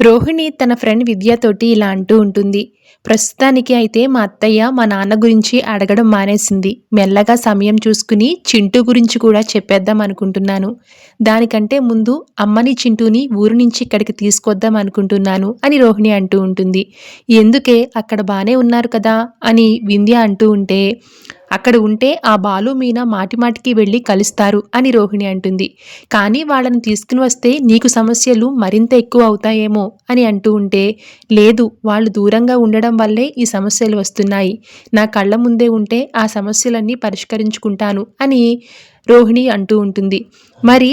రోహిణి తన ఫ్రెండ్ విద్యతోటి ఇలా అంటూ ఉంటుంది. ప్రస్తుతానికి అయితే మా అత్తయ్య మా నాన్న గురించి అడగడం మానేసింది. మెల్లగా సమయం చూసుకుని చింటూ గురించి కూడా చెప్పేద్దాం అనుకుంటున్నాను. దానికంటే ముందు అమ్మని చింటూని ఊరు నుంచి ఇక్కడికి తీసుకొద్దాం అనుకుంటున్నాను అని రోహిణి అంటూ ఉంటుంది. ఎందుకే అక్కడ బానే ఉన్నారు కదా అని వింధ్య అంటూ ఉంటే, అక్కడ ఉంటే ఆ బాలు మీనా మాటిమాటికి వెళ్ళి కలుస్తారు అని రోహిణి అంటుంది. కానీ వాళ్ళని తీసుకుని వస్తే నీకు సమస్యలు మరింత ఎక్కువ అవుతాయేమో అని అంటూ ఉంటే, లేదు వాళ్ళు దూరంగా ఉండడం వల్లే ఈ సమస్యలు వస్తున్నాయి. నా కళ్ళ ముందే ఉంటే ఆ సమస్యలన్నీ పరిష్కరించుకుంటాను అని రోహిణి అంటూ ఉంటుంది. మరి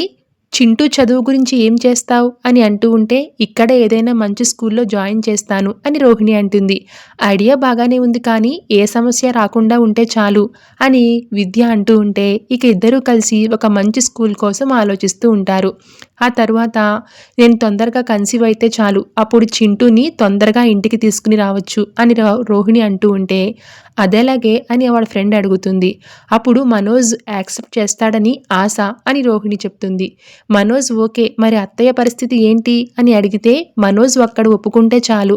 చింటూ చదువు గురించి ఏం చేస్తావు అని అంటూ ఉంటే, ఇక్కడే ఏదైనా మంచి స్కూల్లో జాయిన్ చేస్తాను అని రోహిణి అంటుంది. ఐడియా బాగానే ఉంది కానీ ఏ సమస్య రాకుండా ఉంటే చాలు అని విద్య అంటూ ఉంటే, ఇక ఇద్దరూ కలిసి ఒక మంచి స్కూల్ కోసం ఆలోచిస్తూ ఉంటారు. ఆ తరువాత నేను తొందరగా కన్సీవ్ అయితే చాలు, అప్పుడు చింటూని తొందరగా ఇంటికి తీసుకుని రావచ్చు అని రోహిణి అంటూ ఉంటే, అదేలాగే అని వాళ్ళ ఫ్రెండ్ అడుగుతుంది. అప్పుడు మనోజ్ యాక్సెప్ట్ చేస్తాడని ఆశ అని రోహిణి చెప్తుంది. మనోజ్ ఓకే, మరి అత్తయ్య పరిస్థితి ఏంటి అని అడిగితే, మనోజ్ అక్కడ ఒప్పుకుంటే చాలు,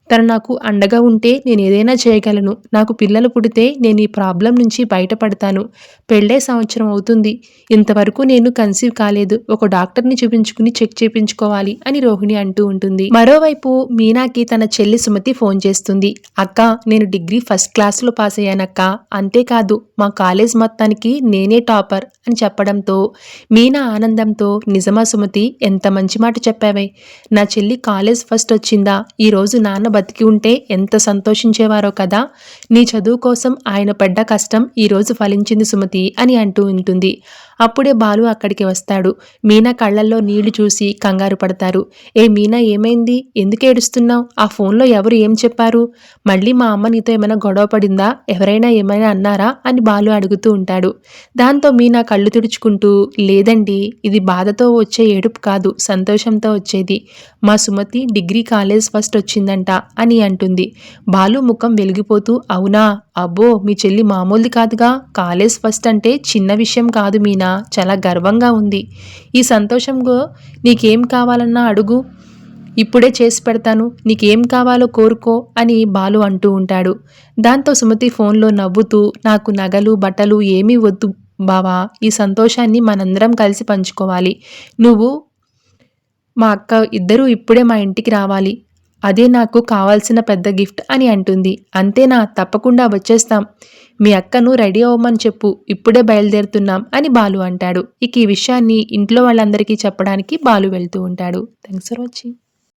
తను నాకు అండగా ఉంటే నేను ఏదైనా చేయగలను. నాకు పిల్లలు పుడితే నేను ఈ ప్రాబ్లం నుంచి బయటపడతాను. పెళ్ళే సంవత్సరం అవుతుంది, ఇంతవరకు నేను కన్సీవ్ కాలేదు. ఒక డాక్టర్ని చూపించుకుని చెక్ చేయించుకోవాలి అని రోహిణి అంటూ ఉంటుంది. మరోవైపు మీనాకి తన చెల్లి సుమతి ఫోన్ చేస్తుంది. అక్క, నేను డిగ్రీ ఫస్ట్ క్లాస్లో పాస్ అయ్యానక్క, అంతేకాదు మా కాలేజ్ మొత్తానికి నేనే టాపర్ అని చెప్పడంతో మీనా ఆనందంతో, నిజమా సుమతి, ఎంత మంచి మాట చెప్పావే, నా చెల్లి కాలేజ్ ఫస్ట్ వచ్చిందా, ఈరోజు నాన్న బతికి ఉంటే ఎంత సంతోషించేవారో కదా, నీ చదువు కోసం ఆయన పడ్డ కష్టం ఈరోజు ఫలించింది సుమతి అని అంటూ ఉంటుంది. అప్పుడే బాలు అక్కడికి వస్తాడు. మీనా కళ్ళల్లో నీళ్లు చూసి కంగారు పడతారు. ఏ మీనా, ఏమైంది, ఎందుకు ఏడుస్తున్నావు, ఆ ఫోన్లో ఎవరు ఏం చెప్పారు, మళ్ళీ మా అమ్మ నీతో ఏమైనా గొడవ పడిందా, ఎవరైనా ఏమైనా అన్నారా అని బాలు అడుగుతూ ఉంటాడు. దాంతో మీనా కళ్ళు తుడుచుకుంటూ, లేదండి, ఇది బాధతో వచ్చే ఏడుపు కాదు, సంతోషంతో వచ్చేది, మా సుమతి డిగ్రీ కాలేజ్ ఫస్ట్ వచ్చిందంట అని అంటుంది. బాలు ముఖం వెలిగిపోతూ, అవునా, అబ్బో మీ చెల్లి మామూలుది కాదుగా, కాలేజ్ ఫస్ట్ అంటే చిన్న విషయం కాదు మీనా, చాలా గర్వంగా ఉంది. ఈ సంతోషంలో నీకేం కావాలన్నా అడుగు, ఇప్పుడే చేసి పెడతాను, నీకేం కావాలో కోరుకో అని బాలు అంటూ ఉంటాడు. దాంతో సుమతి ఫోన్లో నవ్వుతూ, నాకు నగలు బట్టలు ఏమీ వద్దు బావా, ఈ సంతోషాన్ని మనందరం కలిసి పంచుకోవాలి, నువ్వు మా అక్క ఇద్దరూ ఇప్పుడే మా ఇంటికి రావాలి, అదే నాకు కావాల్సిన పెద్ద గిఫ్ట్ అని అంటుంది. అంతేనా, తప్పకుండా వచ్చేస్తాం, మీ అక్కను రెడీ అవ్వమని చెప్పు, ఇప్పుడే బయలుదేరుతున్నాం అని బాలు అంటాడు. ఇక ఈ విషయాన్ని ఇంట్లో వాళ్ళందరికీ చెప్పడానికి బాలు వెళ్తూ ఉంటాడు. Thanks for watching.